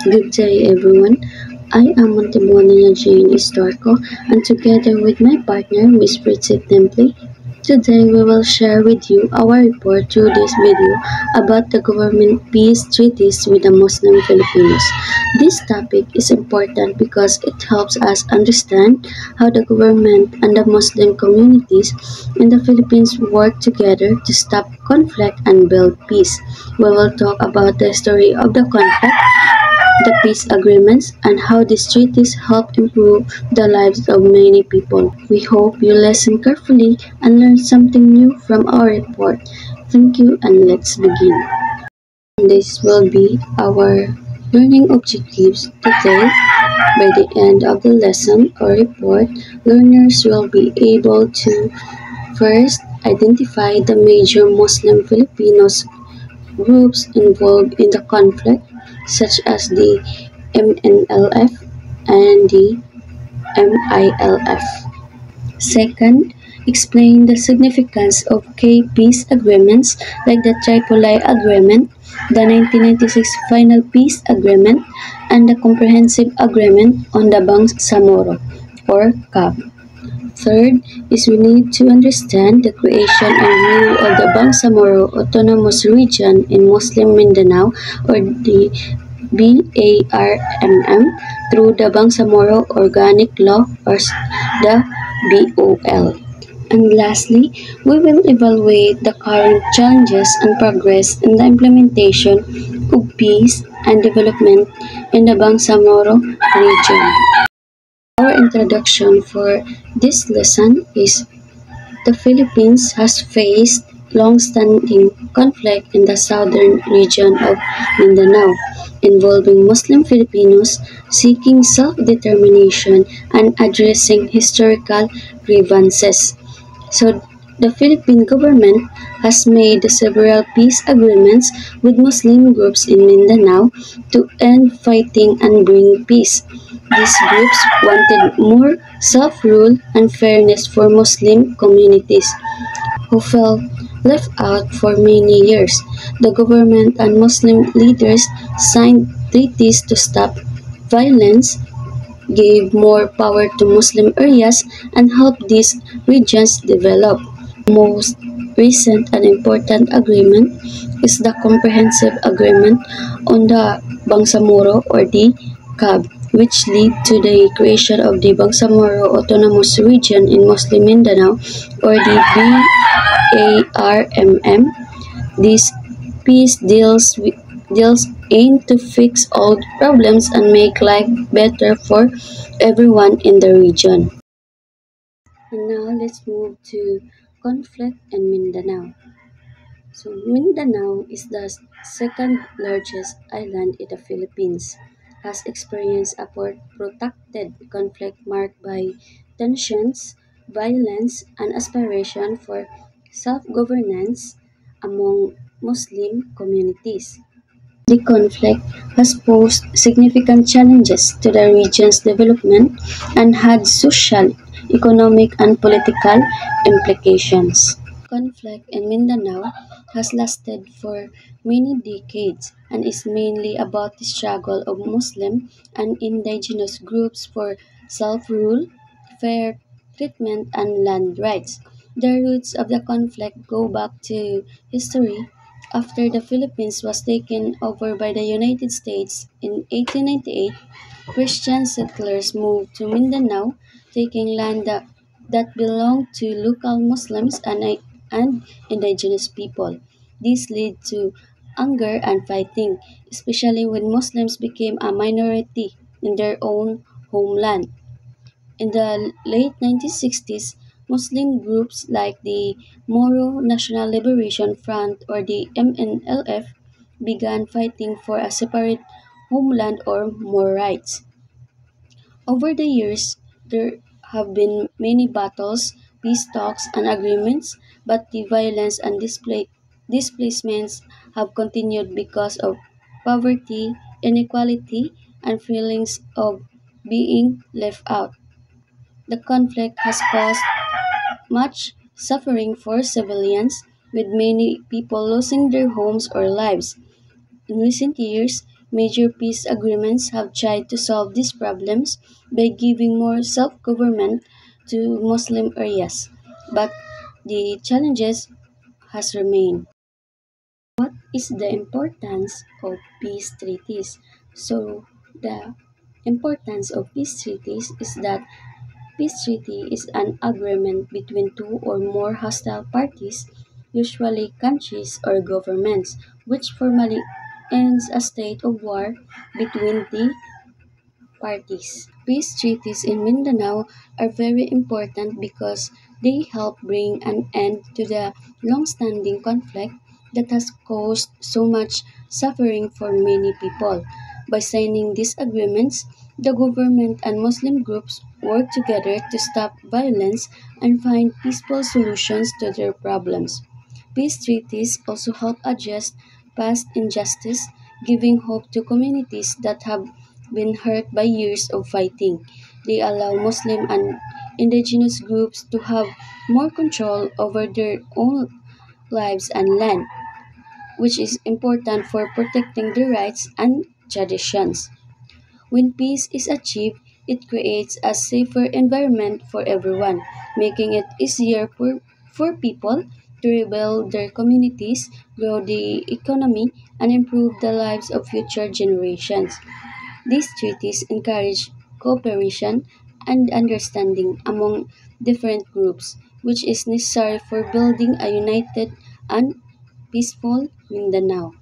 Good day, everyone. I am Montebonina Jane Istorco, and together with my partner, Miss Bridget Temple, today we will share with you our report through this video about the government peace treaties with the Muslim Filipinos. This topic is important because it helps us understand how the government and the Muslim communities in the Philippines work together to stop conflict and build peace. We will talk about the history of the conflict, the peace agreements, and how these treaties help improve the lives of many people. We hope you listen carefully and learn something new from our report. Thank you, and let's begin. This will be our learning objectives today. By the end of the lesson or report, learners will be able to first identify the major Muslim Filipinos groups involved in the conflict, such as the MNLF and the MILF. Second, explain the significance of key peace agreements like the Tripoli Agreement, the 1996 Final Peace Agreement, and the Comprehensive Agreement on the Bangsamoro, or CAB. Third is we need to understand the creation and rule of the Bangsamoro Autonomous Region in Muslim Mindanao, or the BARMM, through the Bangsamoro Organic Law, or the BOL. And lastly, we will evaluate the current challenges and progress in the implementation of peace and development in the Bangsamoro region. Our introduction for this lesson is the Philippines has faced long-standing conflict in the southern region of Mindanao, involving Muslim Filipinos seeking self-determination and addressing historical grievances. So, the Philippine government has made several peace agreements with Muslim groups in Mindanao to end fighting and bring peace. These groups wanted more self-rule and fairness for Muslim communities who felt left out for many years. The government and Muslim leaders signed treaties to stop violence, gave more power to Muslim areas, and helped these regions develop. The most recent and important agreement is the Comprehensive Agreement on the Bangsamoro, or the CAB, which led to the creation of the Bangsamoro Autonomous Region in Muslim Mindanao, or the BARMM. This peace deals aim to fix all problems and make life better for everyone in the region. And now let's move to conflict in Mindanao. So Mindanao is the second largest island in the Philippines, has experienced a protracted conflict marked by tensions, violence, and aspiration for self-governance among Muslim communities. The conflict has posed significant challenges to the region's development and had social, economic, and political implications. Conflict in Mindanao has lasted for many decades and is mainly about the struggle of Muslim and indigenous groups for self-rule, fair treatment, and land rights. The roots of the conflict go back to history. After the Philippines was taken over by the United States in 1898, Christian settlers moved to Mindanao, taking land that belonged to local Muslims and indigenous people. This led to anger and fighting, especially when Muslims became a minority in their own homeland. In the late 1960s, Muslim groups like the Moro National Liberation Front, or the MNLF, began fighting for a separate homeland or more rights. Over the years, there have been many battles, peace talks, and agreements, but the violence and displacements have continued because of poverty, inequality, and feelings of being left out. The conflict has caused much suffering for civilians, with many people losing their homes or lives. In recent years, Major peace agreements have tried to solve these problems by giving more self-government to Muslim areas, but the challenges has remained. What is the importance of peace treaties? So, the importance of peace treaties is that peace treaty is an agreement between two or more hostile parties, usually countries or governments, which formally ends a state of war between the parties. Peace treaties in Mindanao are very important because they help bring an end to the long-standing conflict that has caused so much suffering for many people. By signing these agreements, the government and Muslim groups work together to stop violence and find peaceful solutions to their problems. Peace treaties also help address past injustice, giving hope to communities that have been hurt by years of fighting. They allow Muslim and indigenous groups to have more control over their own lives and land, which is important for protecting their rights and traditions. When peace is achieved, it creates a safer environment for everyone, making it easier for people to rebuild their communities, grow the economy, and improve the lives of future generations. These treaties encourage cooperation and understanding among different groups, which is necessary for building a united and peaceful Mindanao.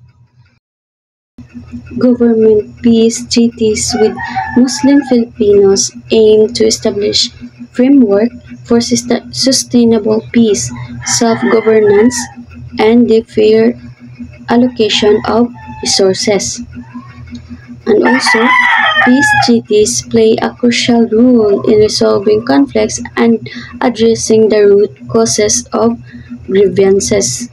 Government peace treaties with Muslim Filipinos aim to establish framework for sustainable peace, self-governance, and the fair allocation of resources. And also, peace treaties play a crucial role in resolving conflicts and addressing the root causes of grievances.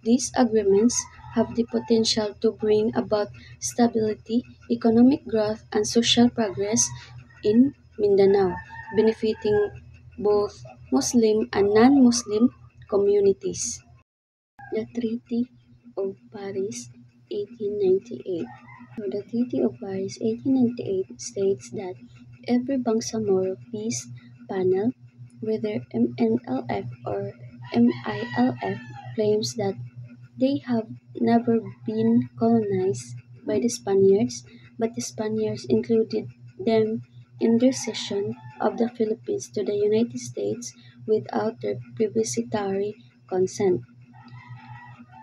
These agreements have the potential to bring about stability, economic growth, and social progress in Mindanao, benefiting both Muslim and non-Muslim communities. The Treaty of Paris, 1898. So the Treaty of Paris 1898 states that every Bangsamoro peace panel, whether MNLF or MILF, claims that they have never been colonized by the Spaniards, but the Spaniards included them in their cession of the Philippines to the United States without their plebiscitary consent.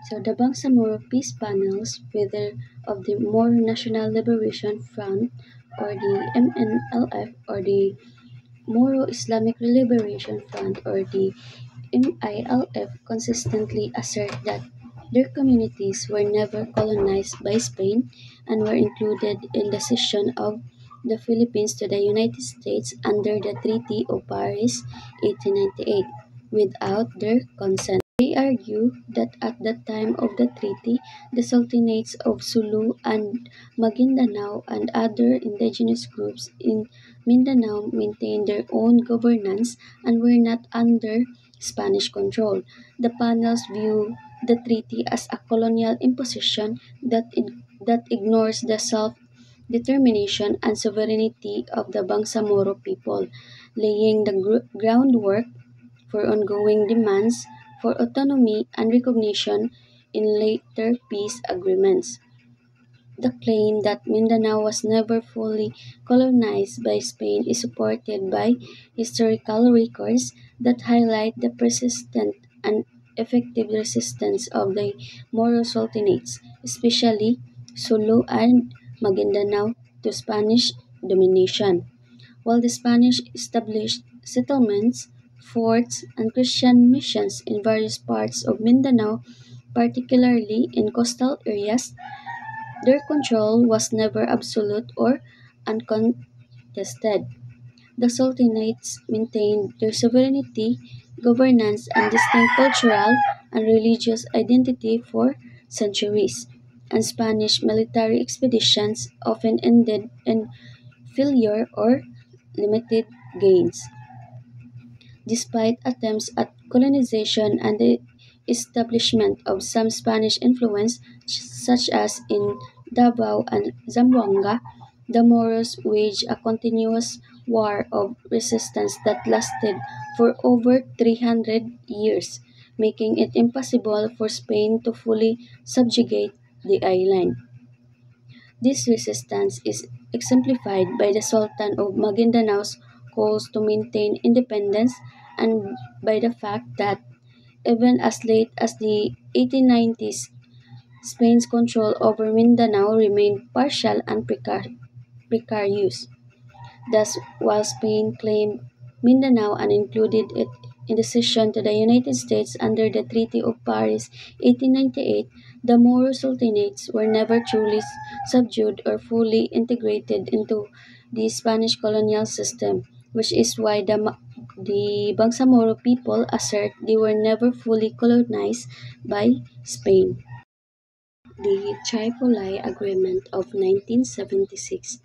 So the Bangsamoro peace panels, whether of the Moro National Liberation Front or the MNLF or the Moro Islamic Liberation Front or the MILF, consistently assert that their communities were never colonized by Spain and were included in the cession of the Philippines to the United States under the Treaty of Paris 1898 without their consent. They argue that at the time of the treaty, the sultanates of Sulu and Maguindanao and other indigenous groups in Mindanao maintained their own governance and were not under Spanish control. The panels view the treaty as a colonial imposition that ignores the self-determination and sovereignty of the Bangsamoro people, laying the groundwork for ongoing demands for autonomy and recognition in later peace agreements. The claim that Mindanao was never fully colonized by Spain is supported by historical records that highlight the persistent and effective resistance of the Moro Sultanates, especially Sulu and Maguindanao, to Spanish domination. While the Spanish established settlements, forts, and Christian missions in various parts of Mindanao, particularly in coastal areas, their control was never absolute or uncontested. The Sultanates maintained their sovereignty, governance, and distinct cultural and religious identity for centuries, and Spanish military expeditions often ended in failure or limited gains. Despite attempts at colonization and the establishment of some Spanish influence, such as in Davao, and Zamboanga, the Moros waged a continuous war of resistance that lasted for over 300 years, making it impossible for Spain to fully subjugate the island. This resistance is exemplified by the Sultan of Maguindanao's calls to maintain independence and by the fact that even as late as the 1890s, Spain's control over Mindanao remained partial and precarious. Thus, while Spain claimed Mindanao and included it in the cession to the United States under the Treaty of Paris 1898, the Moro Sultanates were never truly subdued or fully integrated into the Spanish colonial system, which is why the Bangsamoro people assert they were never fully colonized by Spain. The Tripoli Agreement of 1976.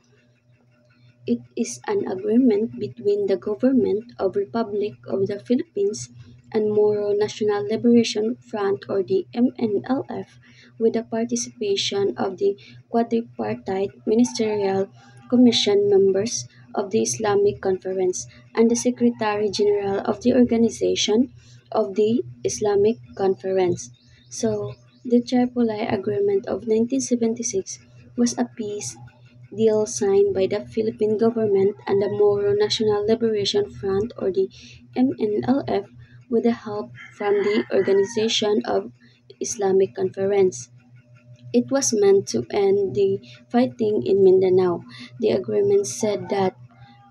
It is an agreement between the Government of Republic of the Philippines and Moro National Liberation Front or the MNLF with the participation of the quadripartite ministerial commission members of the Islamic Conference and the Secretary General of the Organization of the Islamic Conference. So, the Tripoli Agreement of 1976 was a peace deal signed by the Philippine government and the Moro National Liberation Front or the MNLF with the help from the Organization of Islamic Conference. It was meant to end the fighting in Mindanao. The agreement said that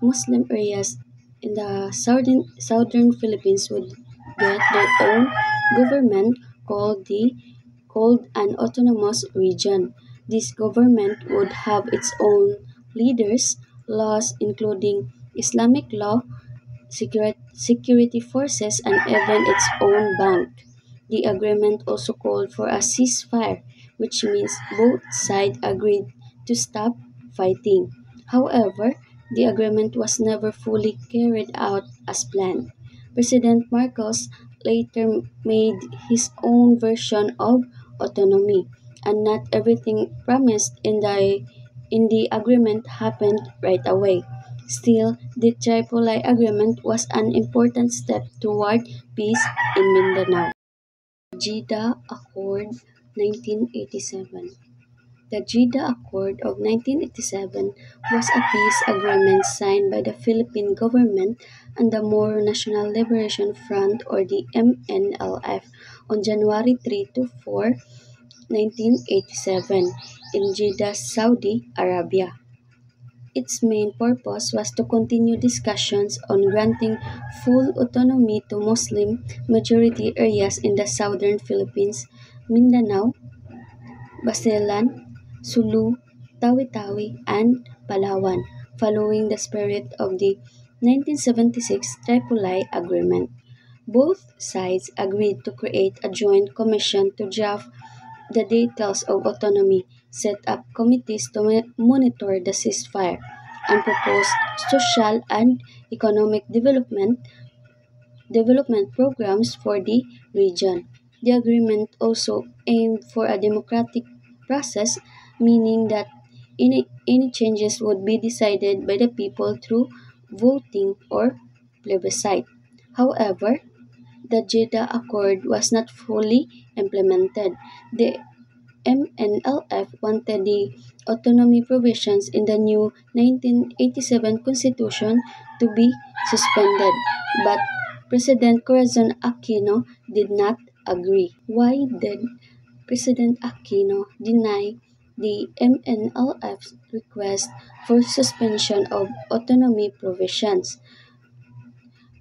Muslim areas in the southern Philippines would get their own government called an autonomous region. This government would have its own leaders, laws including Islamic law, security forces, and even its own bank. The agreement also called for a ceasefire, which means both sides agreed to stop fighting. However, the agreement was never fully carried out as planned. President Marcos later made his own version of autonomy, and not everything promised in the agreement happened right away. Still, the Tripoli Agreement was an important step toward peace in Mindanao. Jeddah Accord 1987. The Jeddah Accord of 1987 was a peace agreement signed by the Philippine government and the Moro National Liberation Front or the MNLF on January 3 to 4, 1987 in Jeddah, Saudi Arabia. Its main purpose was to continue discussions on granting full autonomy to Muslim-majority areas in the southern Philippines, Mindanao, Basilan, Sulu, Tawi-Tawi, and Palawan, following the spirit of the 1976 Tripoli Agreement. Both sides agreed to create a joint commission to draft the details of autonomy, set up committees to monitor the ceasefire, and propose social and economic development programs for the region. The agreement also aimed for a democratic process, meaning that any changes would be decided by the people through voting or plebiscite. However, the Jeddah Accord was not fully implemented. The MNLF wanted the autonomy provisions in the new 1987 constitution to be suspended, but President Corazon Aquino did not agree. Why did President Aquino deny the MNLF's request for suspension of autonomy provisions?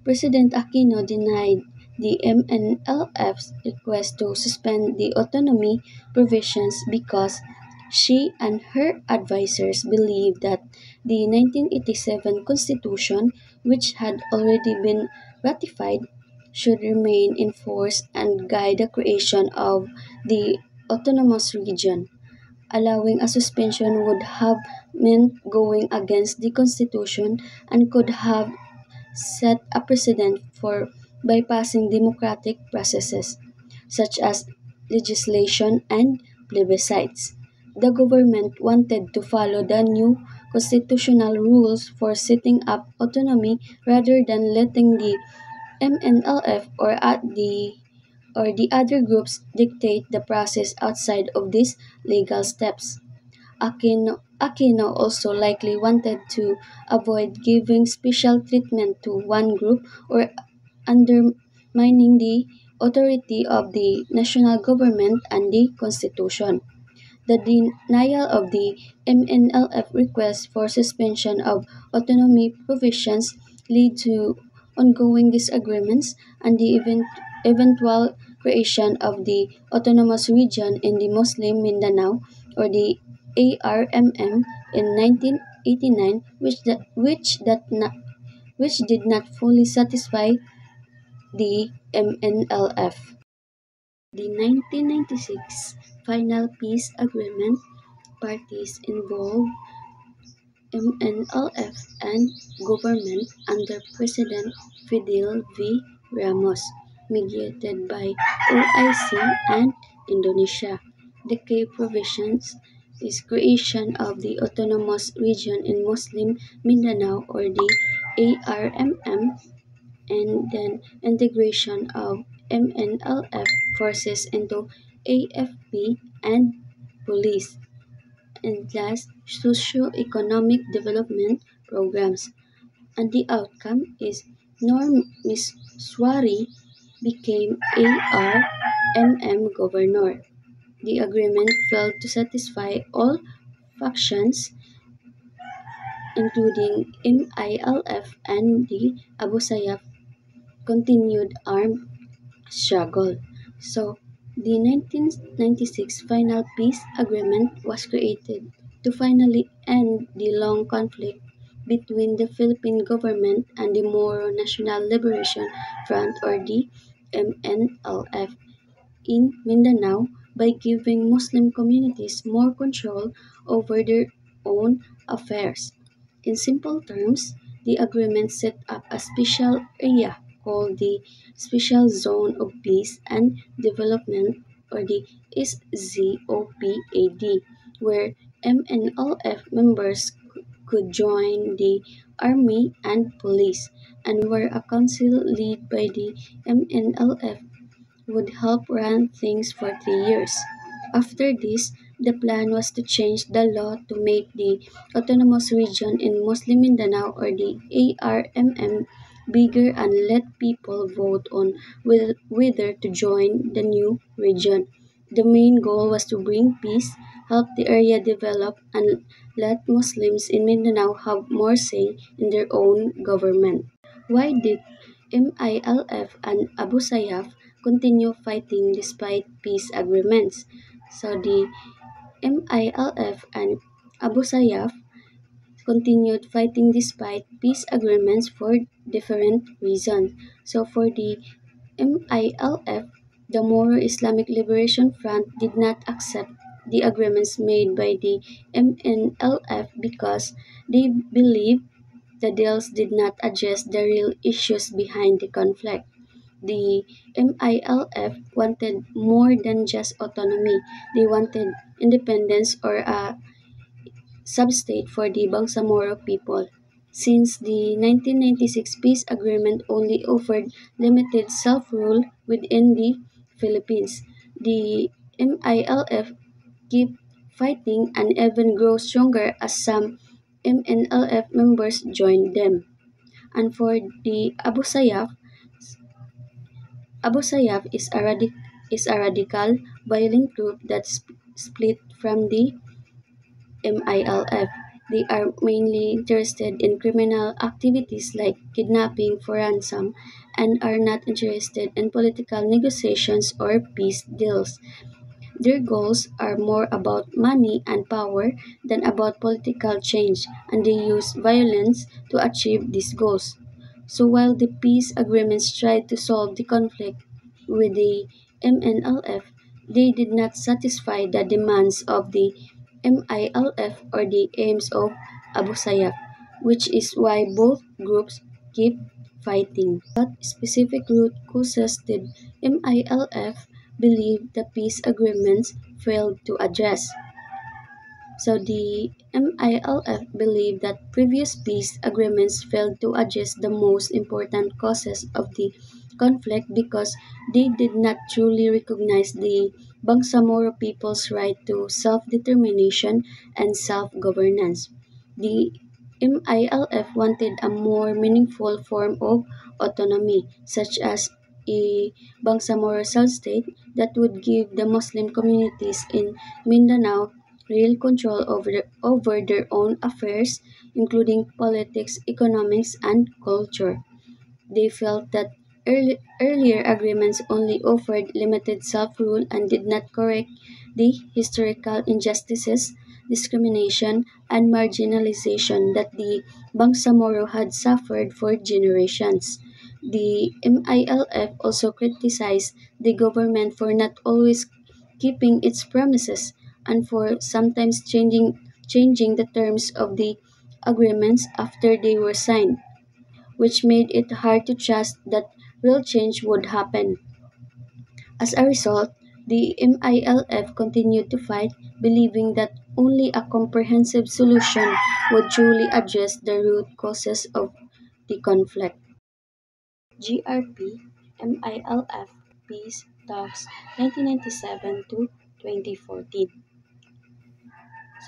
President Aquino denied the MNLF's request to suspend the autonomy provisions because she and her advisers believed that the 1987 Constitution, which had already been ratified, should remain in force and guide the creation of the autonomous region. Allowing a suspension would have meant going against the Constitution and could have set a precedent for bypassing democratic processes, such as legislation and plebiscites. the government wanted to follow the new constitutional rules for setting up autonomy rather than letting the MNLF or the other groups dictate the process outside of these legal steps. Aquino also likely wanted to avoid giving special treatment to one group or undermining the authority of the national government and the constitution. The denial of the MNLF request for suspension of autonomy provisions led to ongoing disagreements and the eventual creation of the autonomous region in the Muslim Mindanao or the ARMM in 1989, which did not fully satisfy the MNLF. The 1996 final peace agreement parties involved MNLF and government under President Fidel V. Ramos, mediated by OIC and Indonesia. The key provisions is creation of the autonomous region in Muslim Mindanao or the ARMM, and then integration of MNLF forces into AFP and police, and last, socio-economic development programs. And the outcome is Norm Miswari became ARMM governor. The agreement failed to satisfy all factions, including MILF and the Abu Sayyaf continued armed struggle. So, the 1996 final peace agreement was created to finally end the long conflict between the Philippine government and the Moro National Liberation Front or the MNLF in Mindanao by giving Muslim communities more control over their own affairs. In simple terms, the agreement set up a special area called the Special Zone of Peace and Development or the SZOPAD, where MNLF members could join the army and police, and where a council led by the MNLF would help run things for 3 years. After this, the plan was to change the law to make the autonomous region in Muslim Mindanao or the ARMM bigger and let people vote on whether to join the new region. The main goal was to bring peace, help the area develop, and let Muslims in Mindanao have more say in their own government. Why did MILF and Abu Sayyaf continue fighting despite peace agreements? So the MILF and Abu Sayyaf continued fighting despite peace agreements for different reasons. So for the MILF, the Moro Islamic Liberation Front did not accept the agreements made by the MNLF because they believed the deals did not address the real issues behind the conflict. The MILF wanted more than just autonomy. They wanted independence or a substate for the Bangsamoro people. Since the 1996 peace agreement only offered limited self-rule within the Philippines, the MILF keep fighting and even grow stronger as some MNLF members joined them. And for the Abu Sayyaf is a radical, violent group that split from the MILF. They are mainly interested in criminal activities like kidnapping for ransom and are not interested in political negotiations or peace deals. Their goals are more about money and power than about political change, and they use violence to achieve these goals. So while the peace agreements tried to solve the conflict with the MNLF, they did not satisfy the demands of the MILF or the aims of Abu Sayyaf, which is why both groups keep fighting. What specific root causes did MILF believe the peace agreements failed to address? So the MILF believed that previous peace agreements failed to address the most important causes of the conflict because they did not truly recognize the Bangsamoro people's right to self-determination and self-governance. The MILF wanted a more meaningful form of autonomy, such as a Bangsamoro state that would give the Muslim communities in Mindanao real control over their own affairs, including politics, economics, and culture. They felt that earlier agreements only offered limited self rule and did not correct the historical injustices, discrimination, and marginalization that the Bangsamoro had suffered for generations. The MILF also criticized the government for not always keeping its promises and for sometimes changing the terms of the agreements after they were signed, which made it hard to trust that real change would happen. As a result, the MILF continued to fight, believing that only a comprehensive solution would truly address the root causes of the conflict. GRP MILF Peace Talks 1997 to 2014.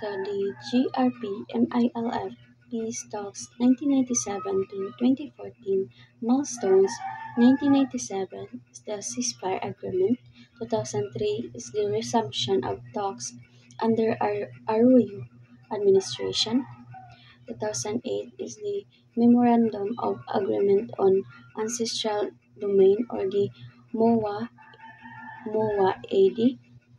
So the GRP-MILF Peace Talks 1997 to 2014 milestones. 1997 is the ceasefire agreement. 2003 is the resumption of talks under Arroyo administration. 2008 is the Memorandum of Agreement on Ancestral Domain or the MOA AD,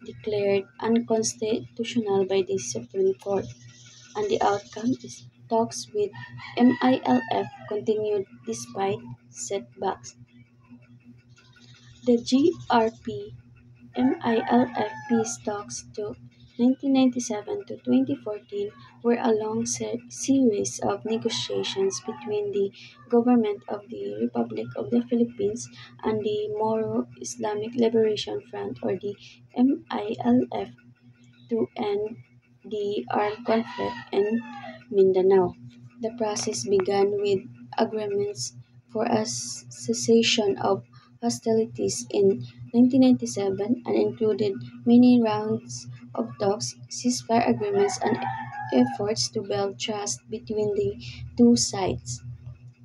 declared unconstitutional by the Supreme Court, and the outcome is talks with MILF continued despite setbacks. The GRP MILF peace talks to 1997 to 2014 were a long series of negotiations between the government of the Republic of the Philippines and the Moro Islamic Liberation Front or the MILF to end the armed conflict in Mindanao. The process began with agreements for a cessation of hostilities in 1997 and included many rounds of talks, ceasefire agreements, and efforts to build trust between the two sides.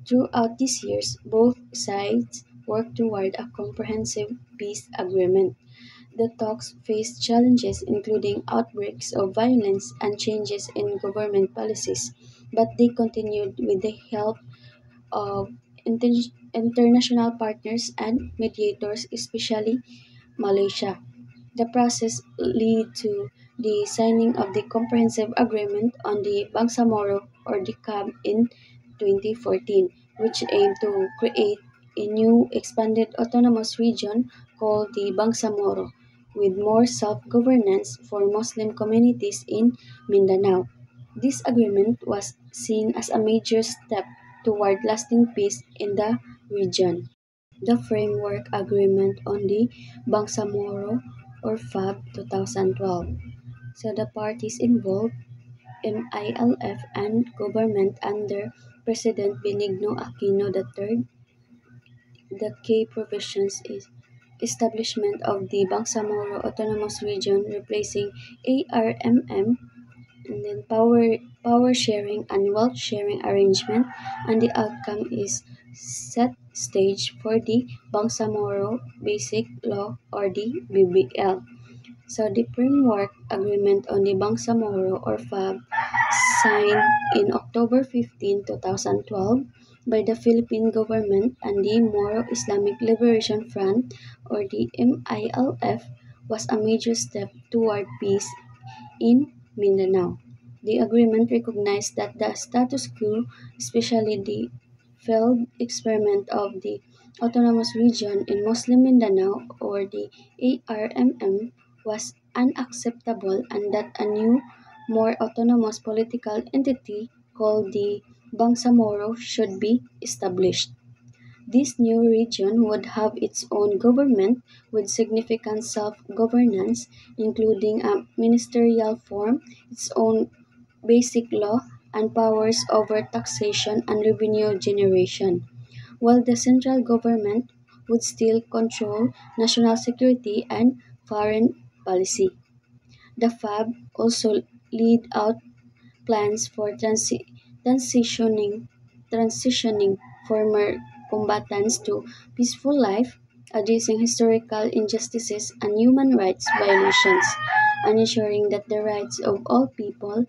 Throughout these years, both sides worked toward a comprehensive peace agreement. The talks faced challenges including outbreaks of violence and changes in government policies, but they continued with the help of international partners and mediators, especially Malaysia. The process led to the signing of the Comprehensive Agreement on the Bangsamoro or the CAB in 2014, which aimed to create a new expanded autonomous region called the Bangsamoro, with more self-governance for Muslim communities in Mindanao. This agreement was seen as a major step toward lasting peace in the region. The Framework Agreement on the Bangsamoro or FAB 2012. So the parties involved, MILF and government under President Benigno Aquino III. The key provisions is establishment of the Bangsamoro Autonomous Region replacing ARMM, and then power sharing and wealth sharing arrangement, and the outcome is set stage for the Bangsamoro Basic Law or the BBL. So the framework agreement on the Bangsamoro or FAB signed in October 15, 2012 by the Philippine government and the Moro Islamic Liberation Front or the MILF was a major step toward peace in Mindanao. The agreement recognized that the status quo, especially the failed experiment of the Autonomous Region in Muslim Mindanao or the ARMM, was unacceptable and that a new, more autonomous political entity called the Bangsamoro should be established. This new region would have its own government with significant self-governance, including a ministerial form, its own basic law, and powers over taxation and revenue generation, while the central government would still control national security and foreign policy. The FAB also laid out plans for transitioning transitioning former combatants to peaceful life, addressing historical injustices and human rights violations, and ensuring that the rights of all people,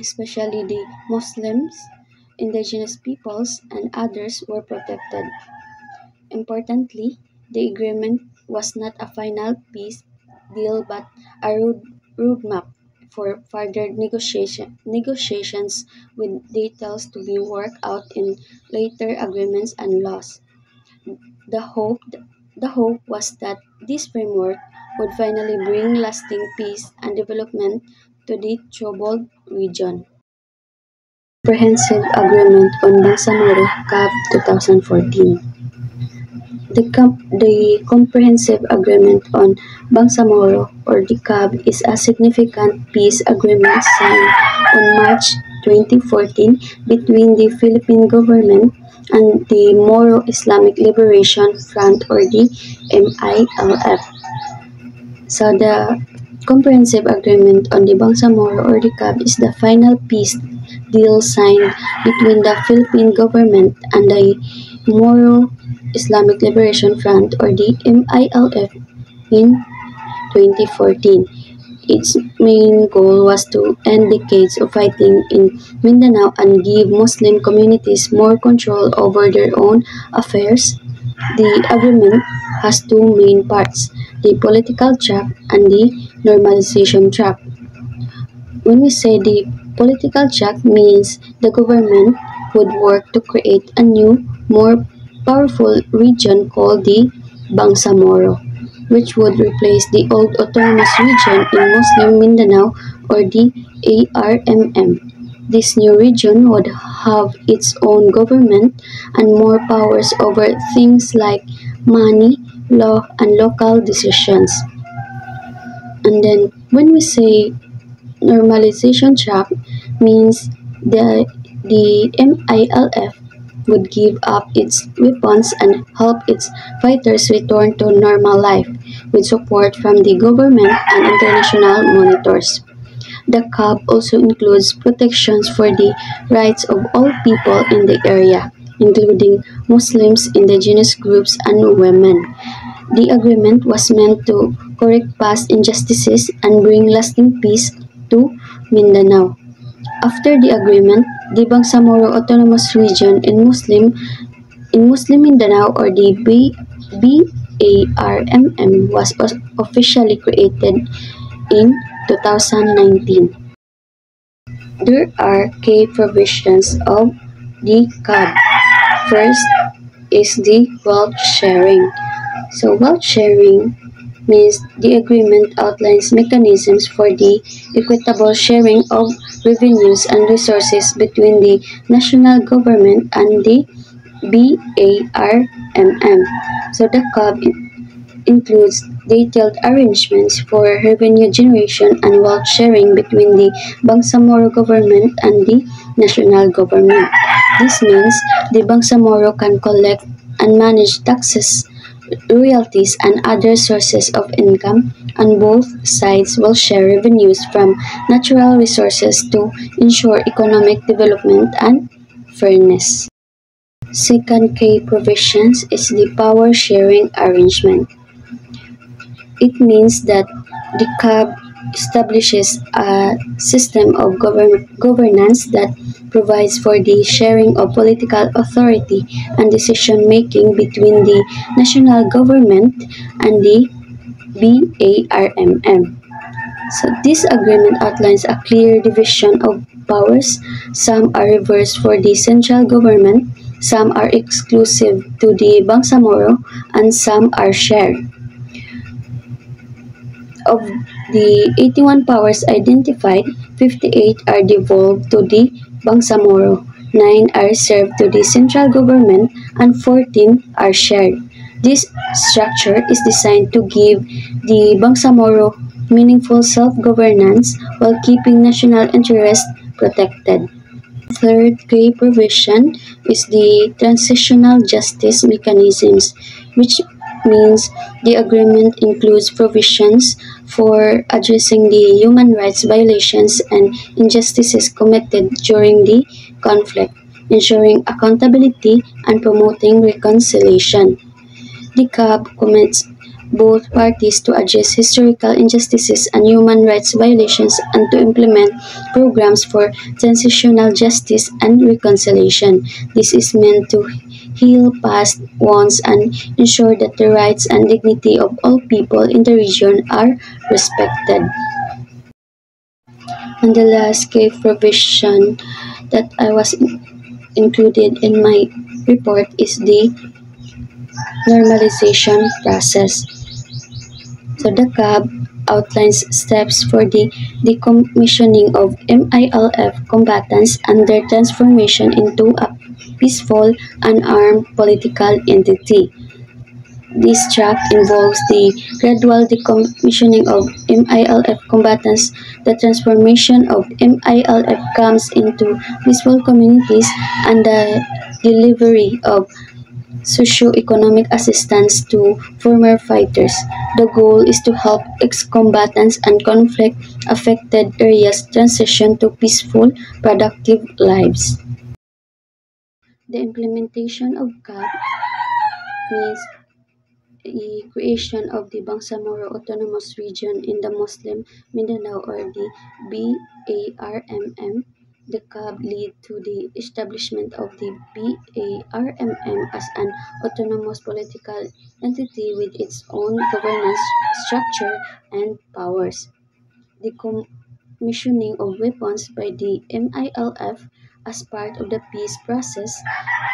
especially the Muslims, indigenous peoples, and others, were protected. Importantly, the agreement was not a final peace deal but a roadmap for further negotiations with details to be worked out in later agreements and laws. The hope, the hope was that this framework would finally bring lasting peace and development to the troubled region. Comprehensive Agreement on Bangsamoro CAB 2014. The Comprehensive Agreement on Bangsamoro, or the CAB, is a significant peace agreement signed on March 2014 between the Philippine government and the Moro Islamic Liberation Front, or the MILF. So the Comprehensive Agreement on the Bangsamoro, or the CAB, is the final peace deal signed between the Philippine government and the Moro Islamic Liberation Front, or the MILF, in 2014. Its main goal was to end decades of fighting in Mindanao and give Muslim communities more control over their own affairs. The agreement has two main parts: the political track and the normalization track. When we say the political track, means the government would work to create a new, more powerful region called the Bangsamoro, which would replace the old autonomous region in Muslim Mindanao, or the ARMM. This new region would have its own government and more powers over things like money, law, and local decisions. And then when we say normalization track, means the MILF would give up its weapons and help its fighters return to normal life with support from the government and international monitors. The CAB also includes protections for the rights of all people in the area, including Muslims, indigenous groups, and women. The agreement was meant to correct past injustices and bring lasting peace to Mindanao. After the agreement, the Bangsamoro Autonomous Region in Muslim Mindanao, or the BARMM, was officially created in 2019. There are key provisions of the CAB. First is the wealth sharing. So wealth sharing means the agreement outlines mechanisms for the equitable sharing of revenues and resources between the national government and the BARMM. So the CAB includes detailed arrangements for revenue generation and wealth sharing between the Bangsamoro government and the national government. This means the Bangsamoro can collect and manage taxes, royalties, and other sources of income, and both sides will share revenues from natural resources to ensure economic development and fairness. Second key provisions is the power sharing arrangement. It means that the CAB establishes a system of governance that provides for the sharing of political authority and decision making between the national government and the BARMM. So this agreement outlines a clear division of powers. Some are reversed for the central government, some are exclusive to the Bangsamoro, and some are shared. Of the 81 powers identified, 58 are devolved to the Bangsamoro, 9 are reserved to the central government, and 14 are shared. This structure is designed to give the Bangsamoro meaningful self-governance while keeping national interests protected. Third key provision is the transitional justice mechanisms, which means the agreement includes provisions for addressing the human rights violations and injustices committed during the conflict, ensuring accountability and promoting reconciliation. The CAB commits both parties to address historical injustices and human rights violations and to implement programs for transitional justice and reconciliation. This is meant to heal past wounds and ensure that the rights and dignity of all people in the region are respected. And the last key provision that I was included in my report is the normalization process. So the CAB outlines steps for the decommissioning of MILF combatants and their transformation into a peaceful, unarmed political entity. This track involves the gradual decommissioning of MILF combatants. The transformation of MILF comes into peaceful communities and the delivery of socio-economic assistance to former fighters. The goal is to help ex-combatants and conflict-affected areas transition to peaceful, productive lives. The implementation of CAP means the creation of the Bangsamoro Autonomous Region in the Muslim Mindanao or the BARMM. The CAB lead to the establishment of the BARMM as an autonomous political entity with its own governance structure and powers. The commissioning of weapons by the MILF as part of the peace process.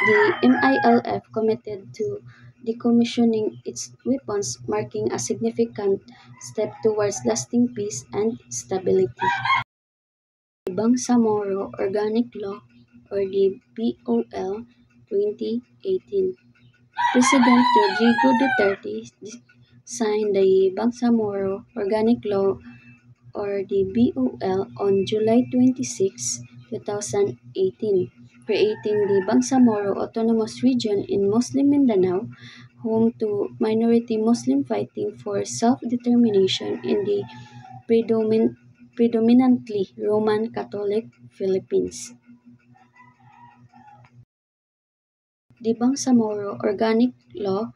The MILF committed to decommissioning its weapons, marking a significant step towards lasting peace and stability. The Bangsamoro Organic Law, or the BOL 2018. President Rodrigo Duterte signed the Bangsamoro Organic Law, or the BOL, on July 26, 2018, creating the Bangsamoro Autonomous Region in Muslim Mindanao, home to minority Muslim fighting for self-determination in the predominantly Roman Catholic Philippines. The Bangsamoro Organic Law,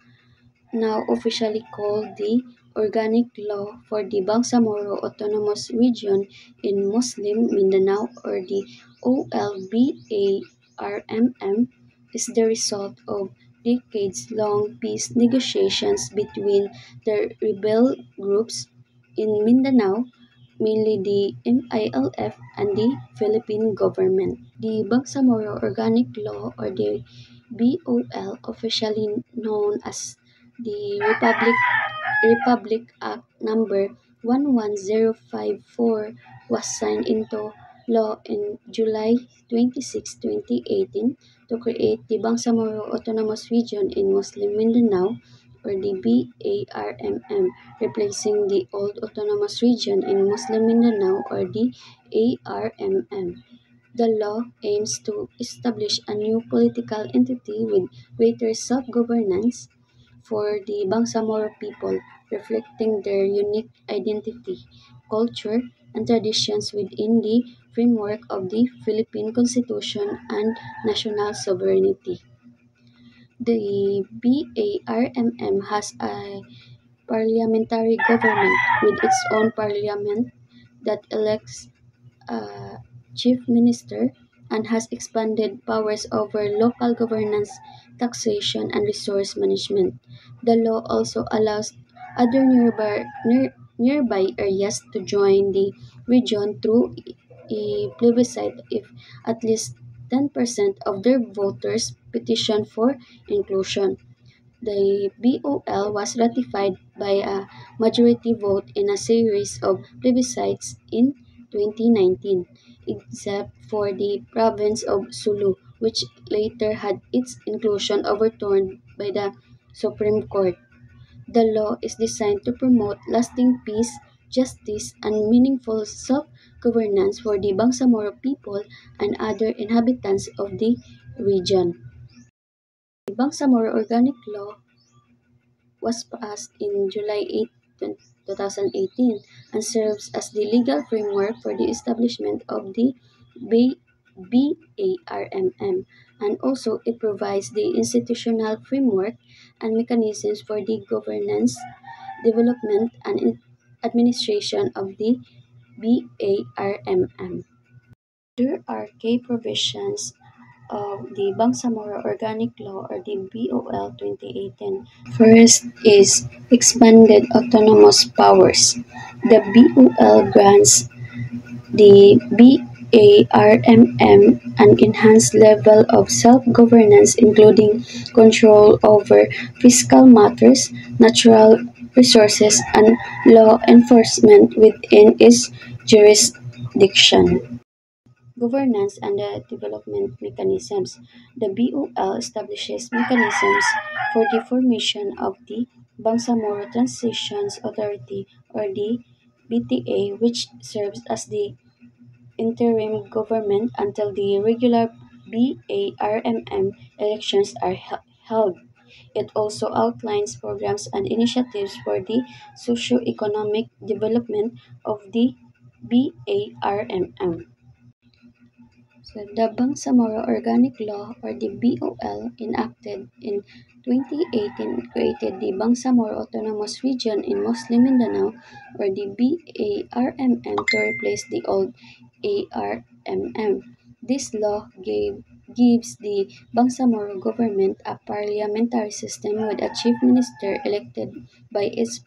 now officially called the Organic Law for the Bangsamoro Autonomous Region in Muslim Mindanao, or the OLBARMM, is the result of decades-long peace negotiations between the rebel groups in Mindanao, mainly the MILF and the Philippine government. The Bangsamoro Organic Law, or the BOL, officially known as the Republic Act Number 11054, was signed into law in July 26, 2018, to create the Bangsamoro Autonomous Region in Muslim Mindanao, or the BARMM, replacing the old Autonomous Region in Muslim Mindanao, or the ARMM. The law aims to establish a new political entity with greater self-governance for the Bangsamoro people, reflecting their unique identity, culture, and traditions within the framework of the Philippine Constitution and national sovereignty. The BARMM has a parliamentary government with its own parliament that elects a chief minister and has expanded powers over local governance, taxation, and resource management. The law also allows other nearby areas to join the region through a plebiscite if at least 10% of their voters petition for inclusion. The BOL was ratified by a majority vote in a series of plebiscites in 2019, except for the province of Sulu, which later had its inclusion overturned by the Supreme Court. The law is designed to promote lasting peace, justice, and meaningful self-governance for the Bangsamoro people and other inhabitants of the region. The Bangsamoro Organic Law was passed in July 8, 2018 and serves as the legal framework for the establishment of the B- BARMM, and also it provides the institutional framework and mechanisms for the governance, development, and administration of the BARMM. There are key provisions of the Bangsamoro Organic Law or the BOL 2018. First is expanded autonomous powers. The BOL grants the BARMM an enhanced level of self-governance including control over fiscal matters, natural resources, and law enforcement within its jurisdiction. Governance and the development mechanisms. The BOL establishes mechanisms for the formation of the Bangsamoro Transitions Authority or the BTA, which serves as the interim government until the regular BARMM elections are held. It also outlines programs and initiatives for the socio-economic development of the BARMM. So the Bangsamoro Organic Law or the BOL enacted in 2018 created the Bangsamoro Autonomous Region in Muslim Mindanao or the BARMM to replace the old ARMM. This law gives the Bangsamoro government a parliamentary system with a chief minister elected by its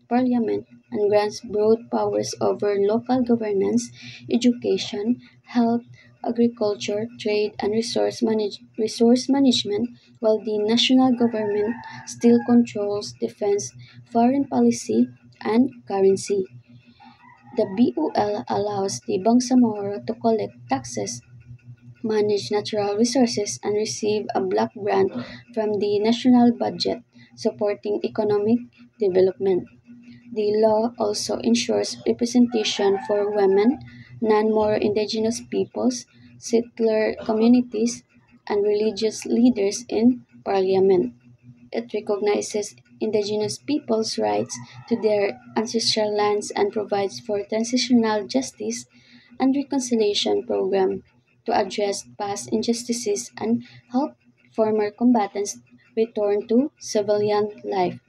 parliament and grants broad powers over local governance, education, health, agriculture, trade, and resource management, while the national government still controls defense, foreign policy, and currency. The BOL allows the Bangsamoro to collect taxes, manage natural resources, and receive a block grant from the national budget, supporting economic development. The law also ensures representation for women, non-Moro indigenous peoples, settler communities, and religious leaders in parliament. It recognizes indigenous peoples' rights to their ancestral lands and provides for transitional justice and reconciliation program to address past injustices and help former combatants return to civilian life.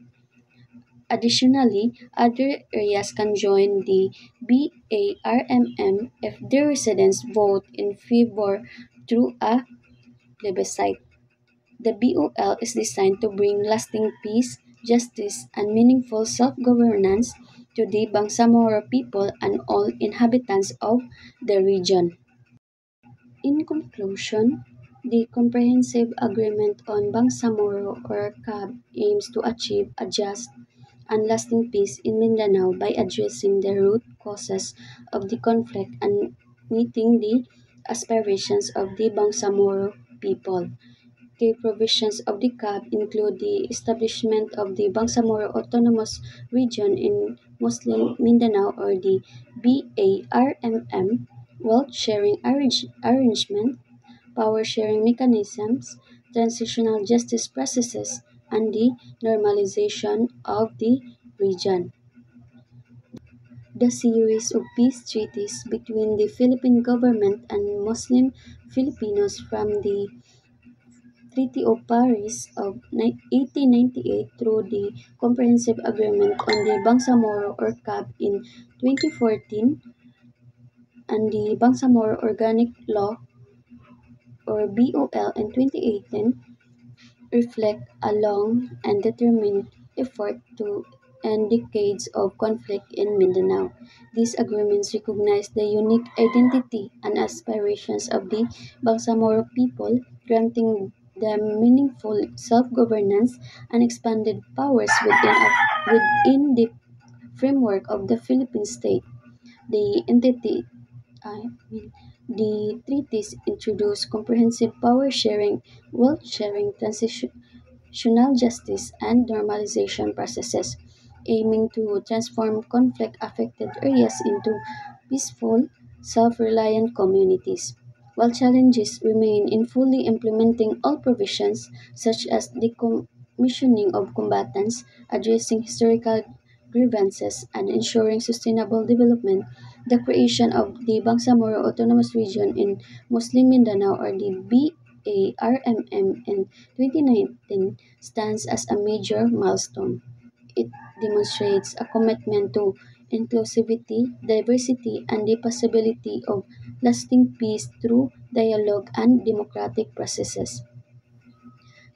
Additionally, other areas can join the BARMM if their residents vote in favor through a plebiscite. The BOL is designed to bring lasting peace, justice, and meaningful self-governance to the Bangsamoro people and all inhabitants of the region. In conclusion, the Comprehensive Agreement on Bangsamoro or CAB aims to achieve a just and lasting peace in Mindanao by addressing the root causes of the conflict and meeting the aspirations of the Bangsamoro people. Key provisions of the CAB include the establishment of the Bangsamoro Autonomous Region in Muslim Mindanao or the BARMM, wealth sharing arrangement, power sharing mechanisms, transitional justice processes, and the normalization of the region. The series of peace treaties between the Philippine government and Muslim Filipinos from the Treaty of Paris of 1898 through the Comprehensive Agreement on the Bangsamoro or CAB in 2014 and the Bangsamoro Organic Law or BOL in 2018 reflect a long and determined effort to end decades of conflict in Mindanao. These agreements recognize the unique identity and aspirations of the Bangsamoro people, granting them meaningful self-governance and expanded powers within the framework of the Philippine state. The entity, I mean, The treaties introduce comprehensive power sharing, wealth sharing, transitional justice, and normalization processes, aiming to transform conflict affected areas into peaceful, self reliant communities. While challenges remain in fully implementing all provisions, such as decommissioning of combatants, addressing historical grievances, and ensuring sustainable development, the creation of the Bangsamoro Autonomous Region in Muslim Mindanao, or the BARMM, in 2019 stands as a major milestone. It demonstrates a commitment to inclusivity, diversity, and the possibility of lasting peace through dialogue and democratic processes.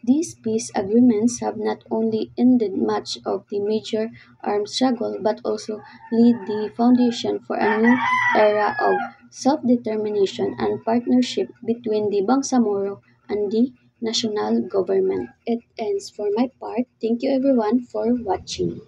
These peace agreements have not only ended much of the major armed struggle but also laid the foundation for a new era of self-determination and partnership between the Bangsamoro and the national government. It ends for my part. Thank you everyone for watching.